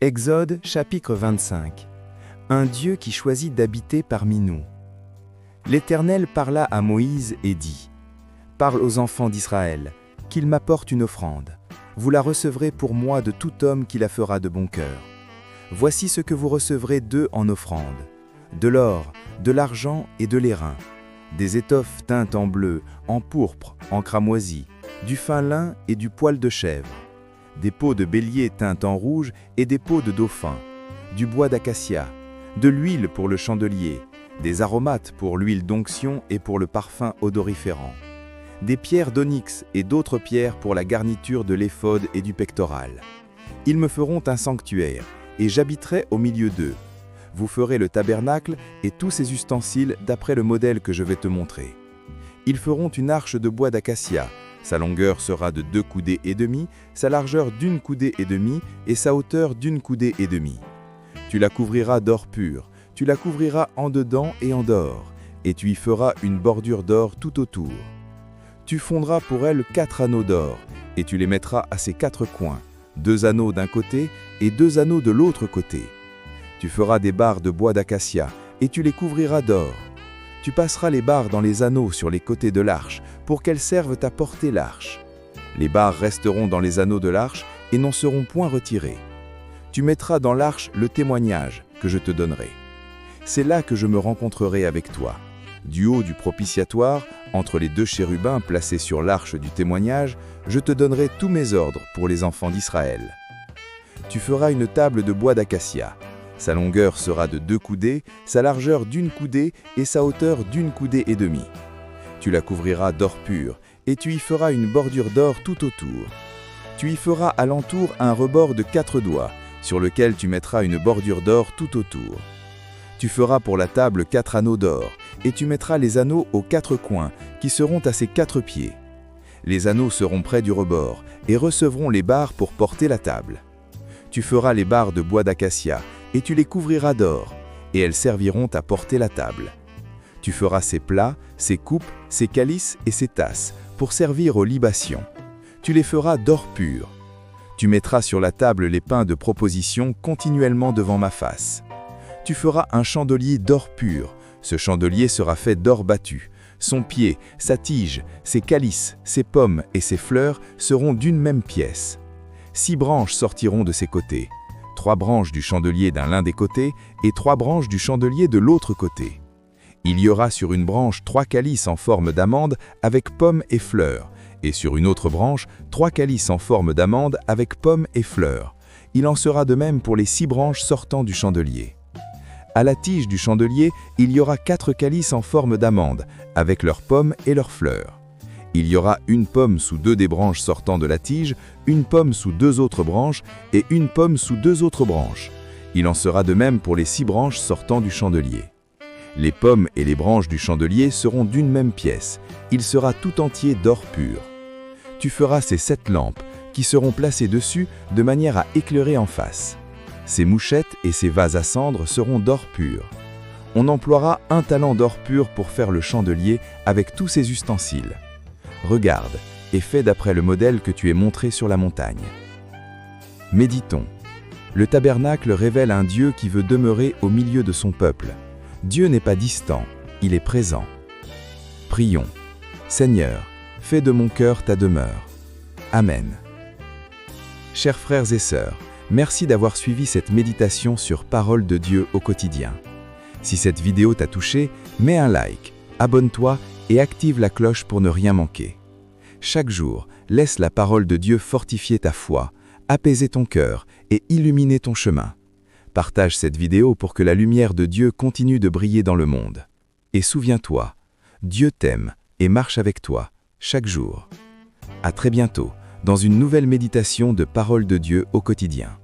Exode chapitre 25. Un Dieu qui choisit d'habiter parmi nous. L'Éternel parla à Moïse et dit : Parle aux enfants d'Israël, qu'ils m'apportent une offrande. Vous la recevrez pour moi de tout homme qui la fera de bon cœur. Voici ce que vous recevrez d'eux en offrande : de l'or, de l'argent et de l'airain, des étoffes teintes en bleu, en pourpre, en cramoisi, du fin lin et du poil de chèvre, des peaux de bélier teintes en rouge et des peaux de dauphin, du bois d'acacia, de l'huile pour le chandelier, des aromates pour l'huile d'onction et pour le parfum odoriférant, des pierres d'onyx et d'autres pierres pour la garniture de l'éphod et du pectoral. Ils me feront un sanctuaire, et j'habiterai au milieu d'eux. Vous ferez le tabernacle et tous ses ustensiles d'après le modèle que je vais te montrer. Ils feront une arche de bois d'acacia. Sa longueur sera de 2 coudées et demie, sa largeur d'1 coudée et demie et sa hauteur d'1 coudée et demie. Tu la couvriras d'or pur, tu la couvriras en dedans et en dehors, et tu y feras une bordure d'or tout autour. Tu fondras pour elle 4 anneaux d'or, et tu les mettras à ses 4 coins, 2 anneaux d'un côté et 2 anneaux de l'autre côté. Tu feras des barres de bois d'acacia, et tu les couvriras d'or. Tu passeras les barres dans les anneaux sur les côtés de l'arche, pour qu'elles servent à porter l'arche. Les barres resteront dans les anneaux de l'arche et n'en seront point retirées. Tu mettras dans l'arche le témoignage que je te donnerai. C'est là que je me rencontrerai avec toi. Du haut du propitiatoire, entre les 2 chérubins placés sur l'arche du témoignage, je te donnerai tous mes ordres pour les enfants d'Israël. Tu feras une table de bois d'acacia. Sa longueur sera de 2 coudées, sa largeur d'1 coudée et sa hauteur d'1 coudée et demie. Tu la couvriras d'or pur, et tu y feras une bordure d'or tout autour. Tu y feras alentour un rebord de 4 doigts, sur lequel tu mettras une bordure d'or tout autour. Tu feras pour la table 4 anneaux d'or, et tu mettras les anneaux aux 4 coins, qui seront à ses 4 pieds. Les anneaux seront près du rebord, et recevront les barres pour porter la table. Tu feras les barres de bois d'acacia, et tu les couvriras d'or, et elles serviront à porter la table. Tu feras ses plats, ses coupes, ses calices et ses tasses, pour servir aux libations. Tu les feras d'or pur. Tu mettras sur la table les pains de proposition continuellement devant ma face. Tu feras un chandelier d'or pur. Ce chandelier sera fait d'or battu. Son pied, sa tige, ses calices, ses pommes et ses fleurs seront d'une même pièce. 6 branches sortiront de ses côtés. 3 branches du chandelier l'un des côtés et 3 branches du chandelier de l'autre côté. Il y aura sur une branche 3 calices en forme d'amande avec pommes et fleurs, et sur une autre branche 3 calices en forme d'amande avec pommes et fleurs. Il en sera de même pour les 6 branches sortant du chandelier. À la tige du chandelier, il y aura 4 calices en forme d'amande, avec leurs pommes et leurs fleurs. Il y aura une pomme sous 2 des branches sortant de la tige, une pomme sous 2 autres branches et une pomme sous 2 autres branches. Il en sera de même pour les 6 branches sortant du chandelier. Les pommes et les branches du chandelier seront d'une même pièce. Il sera tout entier d'or pur. Tu feras ces 7 lampes, qui seront placées dessus de manière à éclairer en face. Ces mouchettes et ces vases à cendre seront d'or pur. On emploiera 1 talent d'or pur pour faire le chandelier avec tous ses ustensiles. Regarde et fais d'après le modèle que tu es montré sur la montagne. Méditons. Le tabernacle révèle un Dieu qui veut demeurer au milieu de son peuple. Dieu n'est pas distant, il est présent. Prions. Seigneur, fais de mon cœur ta demeure. Amen. Chers frères et sœurs, merci d'avoir suivi cette méditation sur Parole de Dieu au quotidien. Si cette vidéo t'a touché, mets un like, abonne-toi et active la cloche pour ne rien manquer. Chaque jour, laisse la parole de Dieu fortifier ta foi, apaiser ton cœur et illuminer ton chemin. Partage cette vidéo pour que la lumière de Dieu continue de briller dans le monde. Et souviens-toi, Dieu t'aime et marche avec toi, chaque jour. À très bientôt, dans une nouvelle méditation de Parole de Dieu au quotidien.